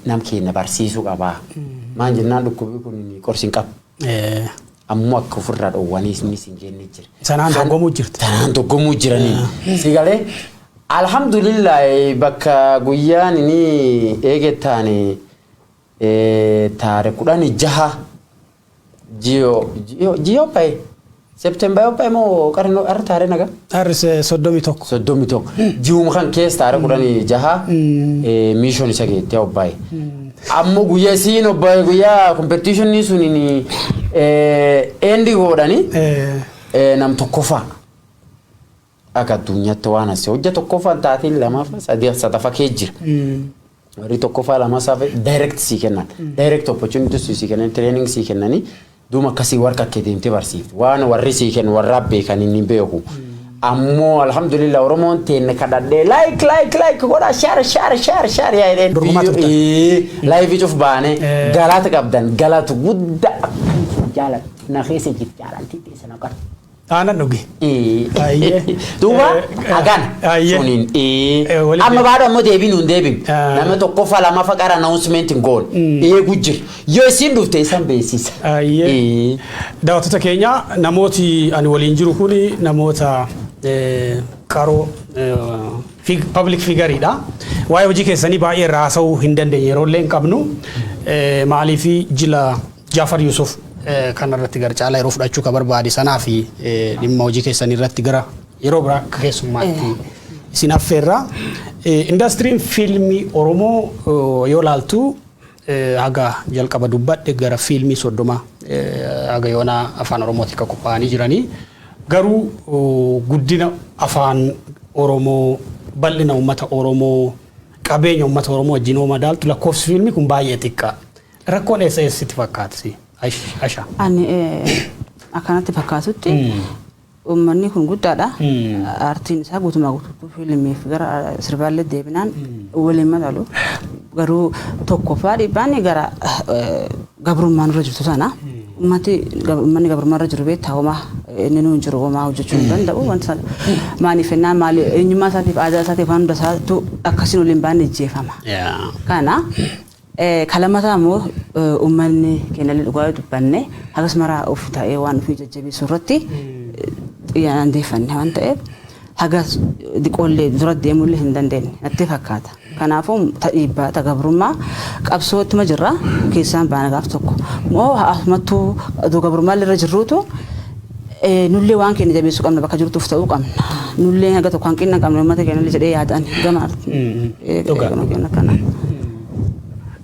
nam keen barsiisuu qabaa maan jennaan dhukkubii kun qorsin qaba ammoo akka ofirraa dhoowwanii isinis hin jenne jira. Sanaan doggomuu jirti. Sanaan doggomuu jiranii. Sigalee alhamdulillah bakka guyyaan inni eegettaani taare kudhanii jaha jiyo pae September yo pae moo qarno ar taare naga? Ar 31. 31. Jiwuma kan keessa taare kudhanii jaha mission isa geettee obbaye. Ammo guyyaa siin obbaye guyyaa competition ni sunini endi godhani nam tokkofa akka addunyaatti waan asii hojja tokkofa taatiin lamaaf sadafa kee jira warri tokkofa lama safe direct si kennan direct opportunity si kennan training si kennani duuma akkasii warqa akka deemtee barsiiftu waan warri si kennu warra beekan inni beeku ammoo alhamdulillah oromoon teenne kadhadhee like godha share yaa edeen live cuf baane galata qabdan galatu guddaa jala na khese jit jalanti sana qar ana nugi duba agan sunin amma baado ammo deebin nama tokko fala ma faqara announcement goal gujjir yo isin dufte isan beesis daawwattoota keenya namooti ani waliin jiru kuni namoota qaro public figure dha waa'ee hojii keessanii baay'ee raasa'uu hin dandeenye yeroo illee hin qabnu maalii fi jila Jaafar Yusuf kanarratti gara caalaa yeroo fudhachuu ka barbaade sanaa fi dhimma hojii keessanii irratti gara yeroo biraa keessummaatti isin affeerra indastiriin fiilmii Oromoo yoo laaltu haga jalqaba dubbadhe gara fiilmii 30 haga yoona afaan Oromooti ka qophaa'anii jiranii garuu guddina afaan Oromoo bal'ina uummata Oromoo qabeenya uummata Oromoo wajjin oo madaaltu lakkoofsi fiilmii kun baay'ee xiqqaa rakkoon eessatti fakkaatsi Aasha ani akkanatti fakkaatutti uummanni kun guddaadha aartiin isaa guutumaa guutuu fiilmiif gara sirbaallee deebinaan waliin madaalu garuu tokkoffaa dhiibbaan gara gabrummaan irra jirtu sana uummanni gabrummaan irra jiru beektaa homaa inni nuun jiru homaa hojjechuu hin danda'u wanta maaliifennaan maali eenyummaa isaatiif aadaa isaatiif waan hunda isaatu akkasiin waliin baanne jeefama kana kalamata ammoo uummanni keenya dhugaa dubbanne hagas maraa of ta'ee waan ofii jajjabeessu irratti xiyyaanaan deeffanne waan ta'eef hagas diqoollee dura deemullee hin dandeenye natti fakkaata. Kanaafuu dhiibbaa gabrummaa qabsoo ittuma jirra keessaan baana gaaf tokko. Moo mattuu aduu gabrummaa irra jirruutu nullee waan keenya jabeessuu qabna bakka jirtuuf ta'uu qabna. Nullee haga tokko hanqina qabna uummata keenya jedhee yaadaan gama kana.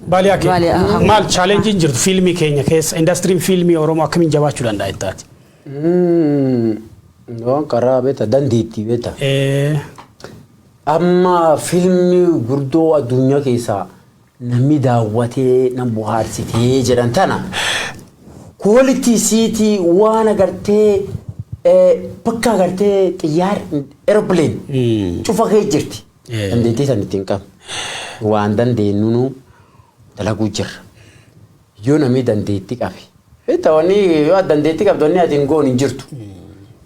Baliyakke maal challenge jirtu fiilmii keenya keessa industiriin fiilmii Oromoo akkamiin jabaachuu danda'a jettaati? Waan karaa beeta dandeettii beeta. Amma fiilmii gurdoo addunyaa keessaa namni daawwatee nam bohaarsitee jedhan tana quality city waan agartee bakka agartee xiyyaar aeroplane cufa kee jirti. Dandeettii san ittiin qabu. Waan dandeenyu dalaguu jirra. Yoo namni dandeettii qabe. Beeta wanni yoo dandeettii qabdu wanni ati hin goon hin jirtu.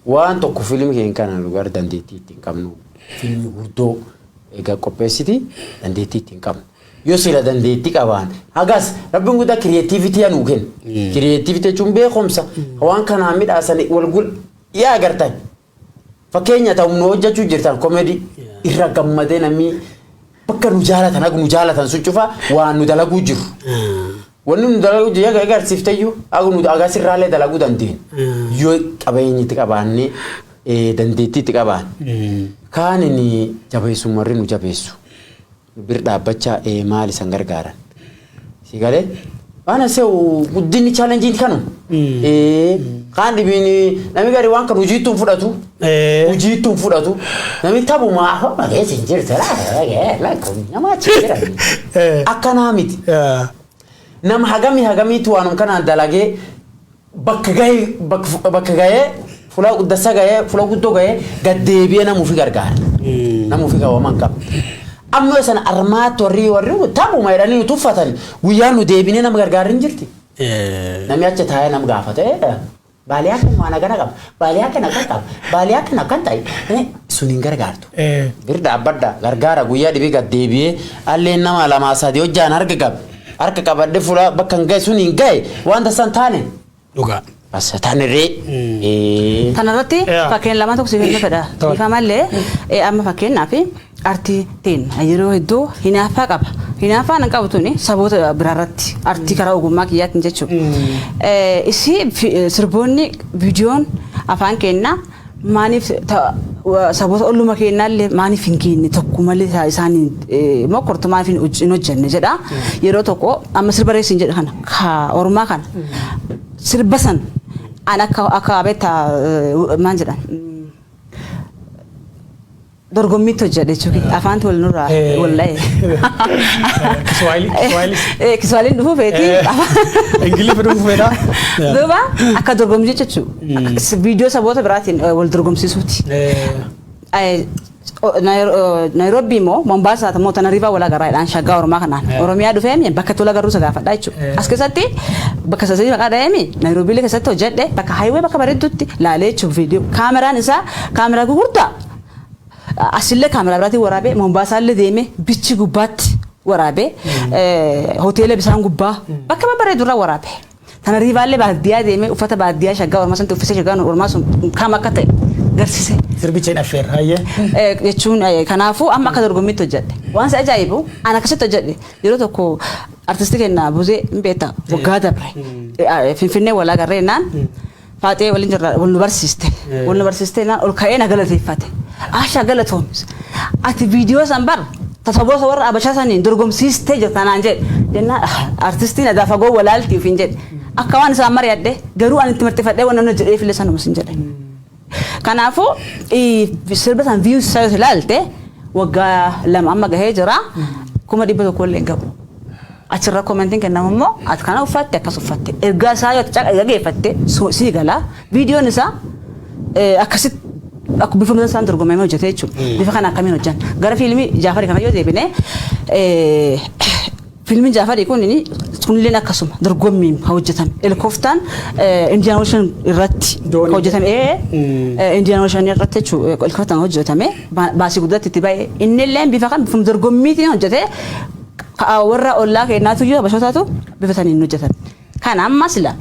Waan tokko fiilmii keenya kana lugar dandeettii ittiin qabnu. Fiilmii gurdoo egaa qopheessiti dandeettii ittiin qabnu. Yoo sila dandeettii qabaan hagas rabbiin guddaa kireetiivitii anuu kenna. Kireetiivitii jechuun beekumsa waan kanaan midhaasanii walgul yaa agartan. Fakkeenya ta'u nu hojjechuu jirtan koomedii irra gammadee namni bakka nu jaalatan hagu nu jaalatan sun cufa waan nu dalaguu jiru. Wanni nu dalaguu jiru agarsiifteyyuu hagu nu agarsiirraalee dalaguu dandeenya. Yoo qabeenyi itti qabaannee dandeettii itti qabaan. Kaan inni jabeessu warri nu jabeessu. Bir dhaabbachaa maal isan gargaaran. Si galee waan asii guddinni challenge kanu. Kaan dhibiin namni gadi waan kan hojiittuun fudhatu. Hojiittuun fudhatu. Namni taphumaa homa keessa hin jirtu nama jira. Akkanaa miti. Nama hagamiitu waanum kanaan dalagee bakka gahee fula dasa gahee fula guddoo gahee gaddeebi'ee namuufi gargaara. Namuufi qabaman qaba. Amma sana armaat warri taphuma jedhanii nuti uffatan guyyaa nu deebinee nama gargaarri hin jirti. Namni achi taa'ee nama gaafate Baliyakke waan agana qaba. Baliyakke akkan qaba. Baliyakke akkan ta'e sun hin gargaartu. Bir dhaabbadda gargaara guyyaa dhibii gaddeebi'ee alleen nama lamaa sadii hojjaan harka qabadde fula bakka hin gahe sun hin gahe waan tasan taane. Dhugaa. Basta tanirree. Tanarratti fakkeen lama tokko sibiila fedha. Ifa mallee amma fakkeenyaaf artiin yeroo hedduu hinaaffaa qaba. Hinaaffaan hin qabutuni saboota biraarratti artii karaa ogummaa kiyyaatiin jechuudha. Isi sirboonni viidiyoon afaan keenyaa maaniif saboota olluma keenyaallee maaniif hin geenye tokko malee isaanii mokkortu maaniif hin hojjenne jedha. Yeroo tokko amma sirba reessin jedha kana ka Oromaa kana sirba san an akka beekta maal jedhan dorgommiitti hojjedhe jechuudha afaanti wal nurraa walla'e. Kiswaaliin dhufuu feeti. Ingilifa dhufuu feeta. Duuba akka dorgommii jechuudha viidiyoo saboota biraatiin wal dorgomsiisuuti. Nairobi moo Mombasa moo Tanariifa wala garaadhaan shaggaa Oromaa kanaan Oromiyaa dhufeemi bakka tola garuu sagaafadha jechuudha. As keessatti bakka sadii maqaa dhaheemi Nairobi keessatti hojjedhe bakka highway bakka bareeddutti laalee jechuudha viidiyoo kaameraan isaa kaameraa gurguddaa asillee kaameraa biraatiin waraabee Mombasaallee deemee bichi gubbaatti waraabee hoteela bisaan gubbaa bakka bareedurraa waraabee Tanariifaallee baadiyyaa deemee uffata baadiyyaa shaggaa Oromaa sanatti uffisa shaggaa Oromaa sun kam akka ta'e garsiise. Sirbicha hin affeer hayyee. Jechuun kanaafuu amma akka dorgommiitti hojjedhe. Waan isa ajaa'ibu ana akkasitti hojjedhe yeroo tokko artistii keenya Buzee hin beektaa waggaa dabre Finfinnee walaa garreennaan Faaxee waliin jirra wal nu barsiiste. Wal nu barsiiste naan ol ka'ee na galateeffate. Aasha galatoomis. Ati viidiyoo san bar tasaboota warra Abashaa saniin dorgomsiistee jirta naan jedhe. Jennaan artistiin adaa fagoo walaaltii ofiin jedhe. Akka waan isaan mari'adhe garuu ani itti martifadhee waan namni jedhee filee sanumas hin jedhe. Kanaafuu sirba san views isaa yoo ilaalte waggaa lama amma gahee jira 100,000 illee gabu. Achirra commenting kennamu immoo ati kana uffatte akkas uffatte ergaa isaa yoo dhageeffatte sii gala viidiyoon isaa akkasitti akka bifa isaan dorgomee hojjetee jechuudha. Bifa kana akkamiin hojjan gara fiilmii Jaafarii kana yoo deebine fiilmiin Jaafarii kunilleen akkasuma dorgommiin hojjetame. Helikoftaan Indian Ocean irratti hojjetame. Indian Ocean irratti jechuudha helikoftaan hojjetame baasii guddaatti itti ba'e innilleen bifa kan bifa dorgommiitiin hojjetee warra ollaa keenyaatu yoo Abashootaatu bifa saniin hojjetan. Kan amma sila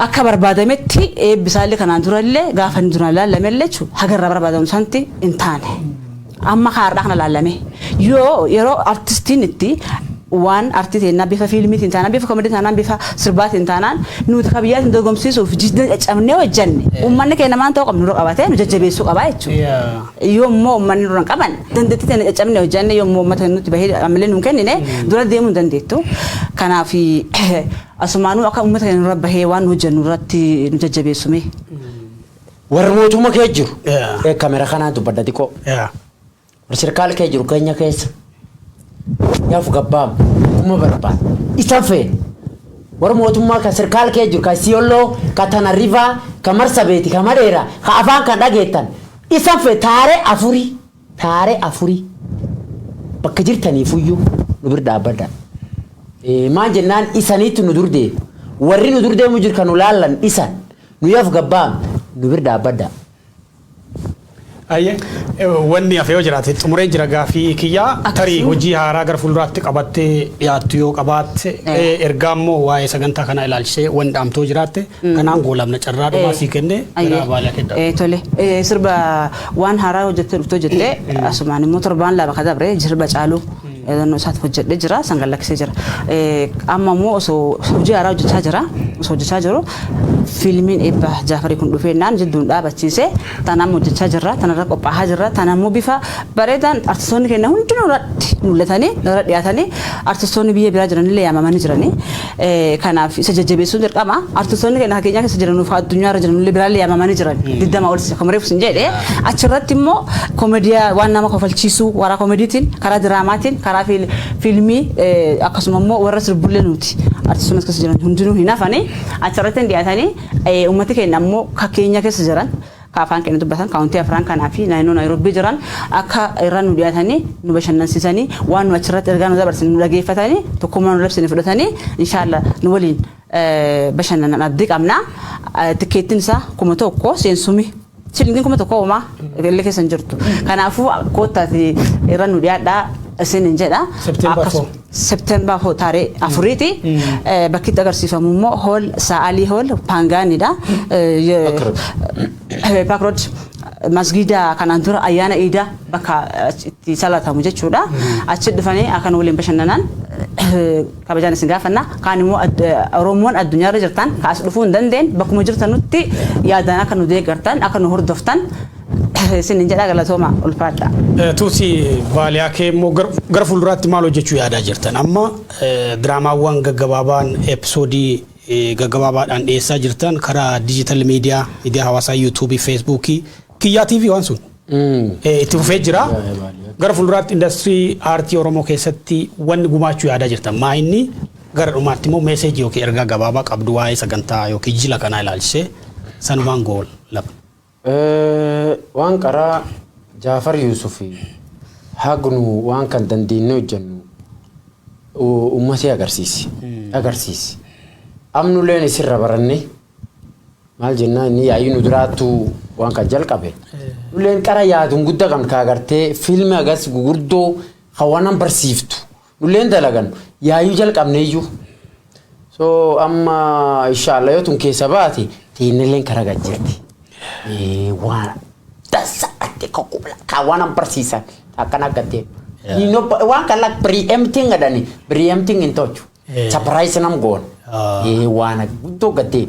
akka barbaadametti eebbisaallee kanaan durallee gaafa duraan laallamellee jechuudha hagarra barbaadamu santi hin taane. Amma kaarraa kana laallame yeroo artistiin itti waan artiitiin na bifa fiilmiitiin taanaan bifa koomedii taanaan bifa sirbaatiin taanaan nuti kabiyyaatiin dorgomsiisuuf jidda cabnee hojjanne uummanni keenya maan ta'u qabnu dura qabatee nu jajjabeessuu qabaa jechuudha. Yoommoo uummanni dura qaban dandeettii ta'e cabnee hojjanne yoommoo uummata nuti bahee amalee nu kennine dura deemuu dandeettu. Kanaaf asumaanuu akka uummata keenya dura bahee waan nu hojjannu irratti nu jajjabeessume. Warra mootummaa kee jiru. Kaamera kanaan dubbadda xiqqoo. Warra sirkaala kee jiru keenya keessa. Yaaf gabbam kuma barbaad isa fe war mootummaa ka sirkaal kee jiru ka siyollo ka tanariva ka marsabeti ka madeera ka afaan ka dhageettan isa fe taare afuri bakka jirtanii fuyyu nu bir dhaabadda maan jennaan isaniitu nu durde warri nu durde mu jirka nu laallan isan nu yaaf gabbam nu bir dhaabadda. Ayye wanni afee jiraate xumuree jira gaafii kiyyaa tarii hojii haaraa gara fuulduraatti qabattee dhiyaattu yoo qabaatte ergaammoo waa'ee sagantaa kana ilaalchisee waan dhaamtoo jiraatte kanaan goolamna carraa dhumaa sii kenne gara Baliyakke. Tole sirba waan haaraa hojjettee asumaan immoo torbaan lama kadabre sirba caaluu no saat hojjedhe jira sangallaksee jira. Amma immoo osoo hojii haaraa hojjechaa jiru fiilmiin eebba Jaafarii kun dhufeennaan jidduun dhaabachiisee tanaan hojjechaa jirra tanarra qophaa'aa jirra tanaan immoo bifa bareedaan artistoonni keenya hundinuu irratti mul'atanii irra dhiyaatanii artistoonni biyya biraa jiranillee yaamamanii jiranii kanaaf isa jajjabeessuun dirqama artistoonni keenya keenya keessa jiranuu fi addunyaa irra jiranillee biraallee yaamamanii jiran diddama ol komereef sin jedhee achirratti immoo koomediyaa waan nama kofalchiisuu waraa koomediitiin karaa diraamaatiin karaa fiilmii akkasuma immoo warra sirbullee nuti artistoonni keessa jiran hundinuu hin hafanii achirratti dhiyaatanii ummati keenya ammoo keenya keessa jiran kaafaan keenya dubbatan kaawuntii afraan kanaa fi naannoo Naayiroobii jiran akka irra nu dhiyaatanii nu bashannansiisanii waan nu achirratti ergaa nu dabarsanii nu dhageeffatanii tokkummaa nu labsanii fudhatanii inshallah nu waliin bashannanan abdii qabna. Tikeettiin isaa 1,000 seensumi shilingiin 1,000 illee keessa hin jirtu. Kanaafuu koottaati irra nu dhiyaadhaa isin jedha September 4 taaree afuriiti bakki agarsiifamu immoo hol Sa'alii hol Pangaanidha Pakrod masgida kanaan dura ayyaana Iida bakka itti salatamu jechuudha achi dhufanii akan waliin bashannanan kabajaan isin gaafanna kaan immoo Oromoon addunyaa irra jirtan kaas dhufuu hin dandeen bakkuma jirtanutti yaadaan akka nu deeggartan akka nu hordoftan sinin jedha galatooma ulfaadha. Tuuti Baliyakke immoo gara fuulduraatti maal hojjechuu yaadaa jirtan amma diraamaawwan gaggabaabaan episoodii gaggabaabaadhaan dhiyeessaa jirtan karaa digital miidiyaa hawaasaa yuutuubii feesbuukii kiyyaa TV waan sun itti fufee jira gara fuulduraatti industirii aartii Oromoo keessatti wanni gumaachuu yaadaa jirtan maa inni gara dhumaatti immoo meeseejii yookiin ergaa gabaabaa qabdu waa'ee sagantaa yookiin jila kanaa ilaalchisee sanumaan gool laba. Waan karaa Jaafar Yuusufi hagnu waan kan dandeenye hojjennu uummatee agarsiisi. Amnuleen isirra baranne maal jennaan inni yaa'ii nu duraattu waan kan jalqabe. Nuleen qara yaaduun guddaa kan kaagartee fiilmi agas gurguddoo hawaanan barsiiftu. Nuleen dalagan yaa'ii jalqabneeyyuu. So amma inshallah yoo tun keessa baate tiinilleen kara gajjeetti. Waan dasa ati kokubla kawanan barsiisan akkana gatte nino waan kala preempting adani preempting in touch surprise nam gon waan guddo gatte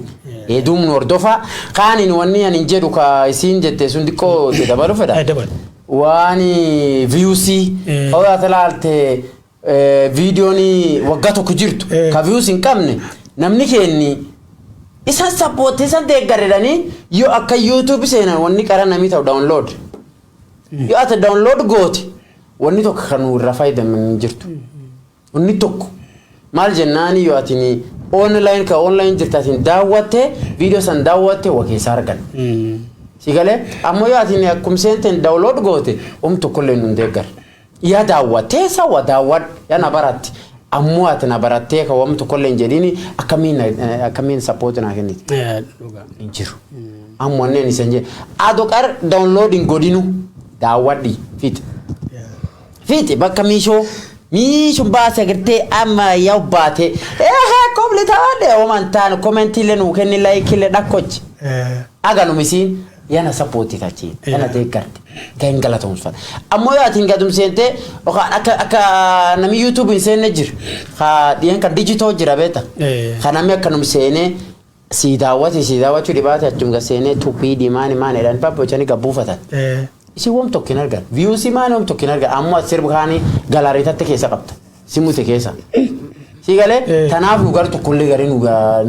dum nordofa kanin wanni an injedu ka isin jette sundiko te dabalu feda waan views o atalalte video ni wagato ku jirtu ka views in kamne namni kenni isa support isa deeggaredani yo akka YouTube seenan wanni qarana mi taw download yo ata download gooti wanni tokko kanu irra fayyadaman jirtu wanni tokko maal jennaani yo atini online jirtatin daawwatte video san daawwatte wakeessa argan sigale ammo yo atini akkum seenten download goote tokko leen nun deeggar ya daawwatte sawa daawwad ya nabaratti ammoo atna barattee ka wamtu kolleen jedini akamin support na kenni injiru ammoo neni sanje adokar downloading godinu daawadi fit bakka miisho baase agarte amma yaw baate complete ade o man tan comment le nu kenni like le dakkoch aga no misin yana sapoti tachi yana deeggarti gain galatoomsfata ammoo yaatiin gadum seente akka nami YouTube in seenne jir ha diyan kan digital jira beta kanami akka num seene si daawwatu dibaate achum seene tupi di maani dan papo chani gabuufatan isi wom tokkin argan views maani wom tokkin argan ammoo sirbu kaani galaariitatte keessa qabta simute keessa sigale tanaaf nu gartu kulli garin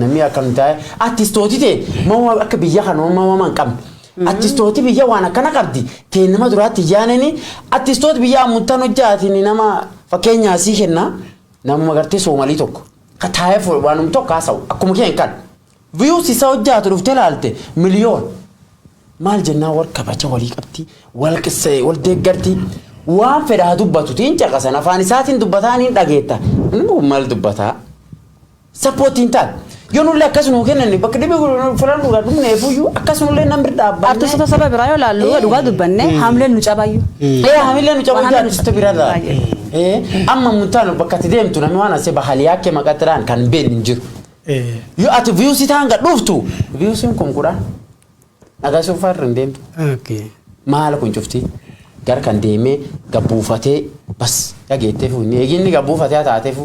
nami akkan taay artistootite mo akka biyya kanoo mo man qam artistooti biyya waan akkana qabdi teenama duraatti yaaneni artistooti biyya amutan hojjaatini nama fakkeenya asii kenna nama gartee Soomalii tokko kataayef waanum tokko haasawu akkuma keen kan views isa hojjaatu dhufte laalte miliyoon maal jennaa wal kabaja walii qabdi wal qissee wal deeggarti waan fedhaa dubbatu tiin caqasan afaan isaatiin dubbataaniin dhageetta mal dubbataa sapootiin taat yonulle akkasuma kennan bakka dhibe fulan dhugaa dhumne fuyyuu akkasuma namni dhaabbanne artista sababa biraa yoo laallu dhugaa dubbanne hamleen nu cabayyu hamleen nu cabayyu artista biraa amma muntaan bakka deemtu namni waan asee Baliyakke maqatiraan kan been jiru yoo ati views taan gadhuftu views kun kudhan agasuu farrin deemtu maal kun cufti gar kan deemee gabbuufatee bas dhageetteef eeginni gabbuufatee taateef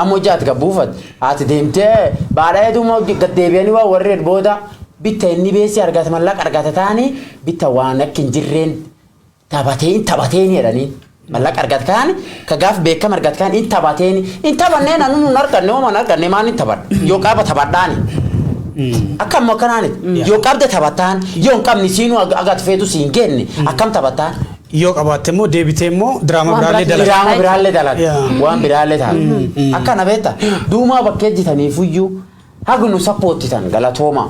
ammoo jaat gabbuufat ati deemtee baadhee duuma gaddeebi'anii waa warreen booda bitta inni beessi argata mallaqa argata taanii bitta waan akka hin jirreen taphateen jedhanii mallaqa argata kaani ka gaaf beekama argata kaani in taphannee nanu nun arganne waan arganne maan in taphadha yoo qaaba taphadhaani akkam akkanaani yoo qabde taphataan yoo hin qabni siinuu agat feetu siin genne akkam taphataan yoo qabaatte immoo deebitee immoo diraama biraallee dalaga waan biraallee ta'a akkana beekta duumaa bakkee jitaniifuyyuu hagnu sappoottitan galatooma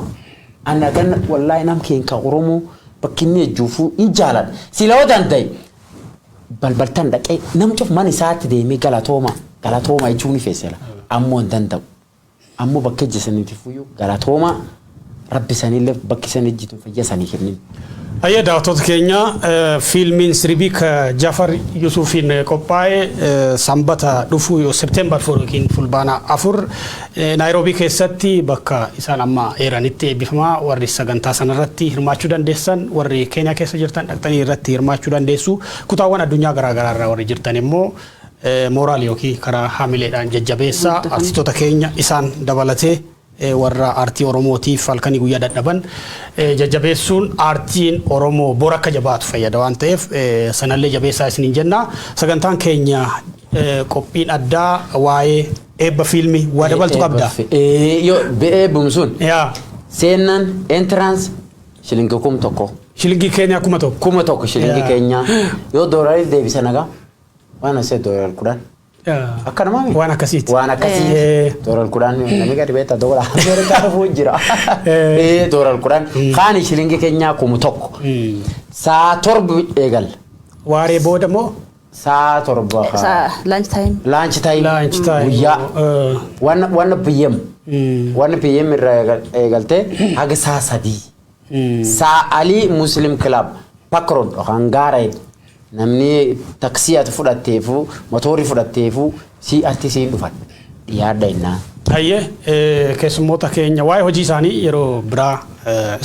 anna ganna wallaahi nam keenka Oromoo bakkinni ejjuufuu in jaaladha silaa danda'e balbaltan dhaqee nam cuf man isaatti deemee galatooma jechuun ni feesela ammoo hin danda'u ammoo bakkee jisaniitiifuyyuu galatooma rabbi sanillee bakkisan ejjitu fayyasanii kennin. Ayya daawwattoota keenya fiilmiin sirbii Jafar Yusufiin qophaa'e sanbata dhufu September 4 yookiin fulbaana 4 Naayiroobii keessatti bakka isaan amma eeranitti eebbifamaa warri sagantaa sanarratti hirmaachuu dandeessan warri Keeniyaa keessa jirtan dhaqxanii irratti hirmaachuu dandeessu kutaawwan addunyaa garaagaraa irraa warri jirtan immoo mooraal yookiin karaa haamileedhaan jajjabeessaa artistoota keenya isaan dabalatee warra aartii Oromootiif halkanii guyyaa dadhaban jajjabeessuun aartiin Oromoo bor akka jabaatu fayyada waan ta'eef sanallee jabeessaa isiniin jenna sagantaan keenya qophiin addaa waa'ee eebba fiilmii waa dabaltu qabda yoo eebbum sun seenan entrance shilingi 1,000 shilingi Keeniyaa 1,000 shilingi Keeniyaa yoo doolarii deebisa nagaa waan asee doolarii 10 akkana maami waan akkasiiti dooral kudhan nami gadi beeta doola Ameerikaa dhufuu jira dooral kudhan kaani shilingi Keenyaa 1,000 saa torba eegal waaree booda moo saa torba lunch time guyyaa wanna PM irraa eegalte haga saa 3 saa Ali Muslim Club Pakron hangaara namni taksii ati fudhatteefu motorii fudhatteefu si ati siin dhufan yaadda innaa Ayyee keessummoota keenya waa'ee hojii isaanii yeroo biraa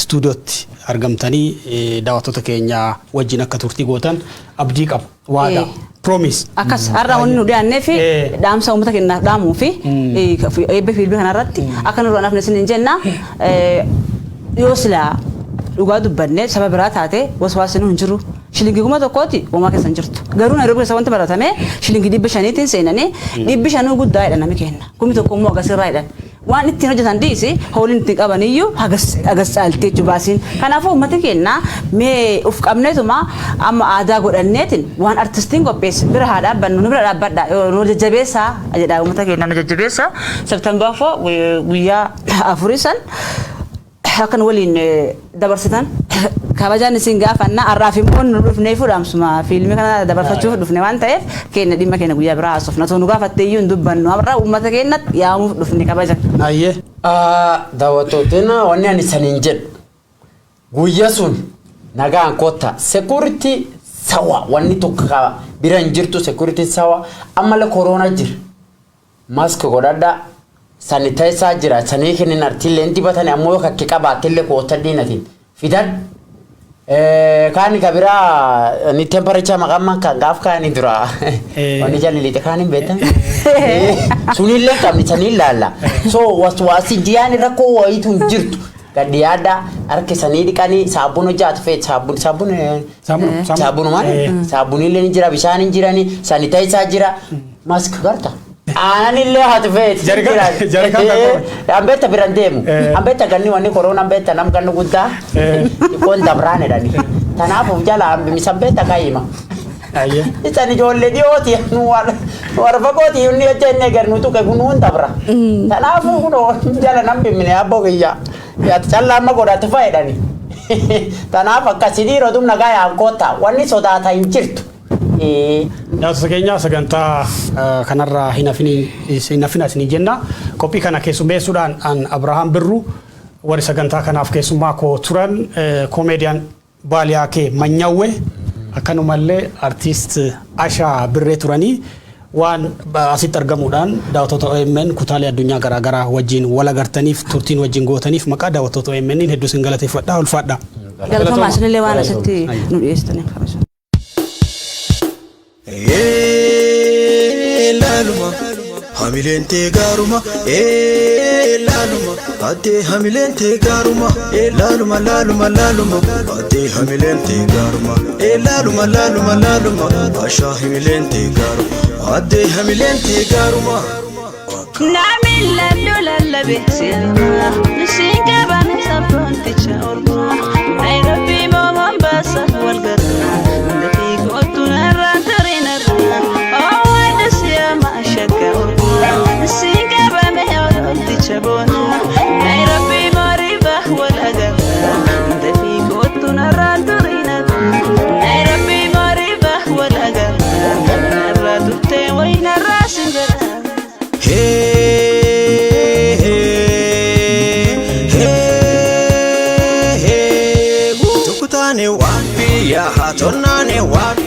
istuudiyootti argamtanii daawwattoota keenya wajjin akka turtii gootan abdii qaba waadha promise akkas har'a wanni nu dhiyaannee fi dhaamsa uummata keenyaaf dhaamuu fi eebba fiilmii kanarratti akka nu dhugaaf isin jenna yoo silaa dhugaa dubbanne sababa biraa taate waswaasni hin jiru shilingi 1,000 uumaa keessa hin jirtu garuu Naayiroobii keessa wanti baratame shilingi 500tiin seenanii 500 guddaadha namni kenna 1,000 immoo agasirraa jedhan waan ittiin hojjetan dhiisi hooliin ittiin qabaniyyuu agas caaltee jubaasiin kanaafuu uummata keenya mee uf qabneetuma amma aadaa godhanneetiin waan artistiin qopheesse bira haa dhaabbannu nu bira dhaabbadha nu jajjabeessaa jedha uummata keenya nu jajjabeessaa September 4 guyyaa 4 san akan waliin dabarsitan kabajaan isin gaafanna arraaf immoo nu dhufnee fudhaamsuma fiilmii kana dabarfachuuf dhufne waan ta'eef keenya dhimma keenya guyyaa biraa haasofna tonu gaafattee iyyuu hin dubbannu har'a uummata keenyatti yaamuuf dhufne kabaja. Ayyee. Daawwattootni wanni ani saniin jedhu guyyaa sun nagaan kotta security sawa wanni tokko bira hin jirtu security sawa amma corona jira mask godhadha. Sanitizer jira sanii kennin artillee dibatanii ammoo kakke qabaatille koota diinatiin fidan kaani kabira ni temperature magamma kan gaf kaani dura oni jalili te kaani beta sunille kam ni tanilla so waswasi diani rako waitu jirtu kadiada arke sanidi kani sabunu jat fe sabunu man sabunille ni jira bishani jirani sanitizer jira mask garta ananille hat fe jarika ambeta birandemu ambeta ganni wani corona ambeta nam gannu gudda kon dabrane dani tanafu jala ambi misambeta kayima aye itani jolle dioti war bagoti unni jenne garnu tu kagunu dabra tanafu kuno jala nambi mine abogiya ya challa magoda tafaidani tanafa kasidiro dumna gaya gota wani sodata injirtu ya sakenya saganta kanarra hinafina sini jenna kopi kana kesumbe sudan an Abraham Birru wari saganta kanaf kesuma ko turan comedian Baliyakke manyawwe akanumalle artist Aasha birree turani waan asit argamuudhaan daawwattoota OMN kutaalee addunyaa garaagaraa wajjin wal agartaniif turtiin wajjin gootaniif maqaa daawwattoota OMN hedduu sin galateeffadha ulfaadha. Galatoomaa isinillee waan asitti nu dhiyeessitaniif kabajaa. Laluma hamilente garuma laluma ate hamilente garuma laluma ate hamilente garuma laluma Aasha hamilente garuma ate hamilente garuma namilla dolalla besiyama nisinga bana sabonti chaurma Nairobi Mombasa walgarna ndafi gotuna rantarina awada siyama shaka nisinga bana yawti chabona Nairobi mariba walgarna ndafi gotuna rantarina Nairobi mariba walgarna radute wayna rasingara tukutane wapi ya hatonane wapi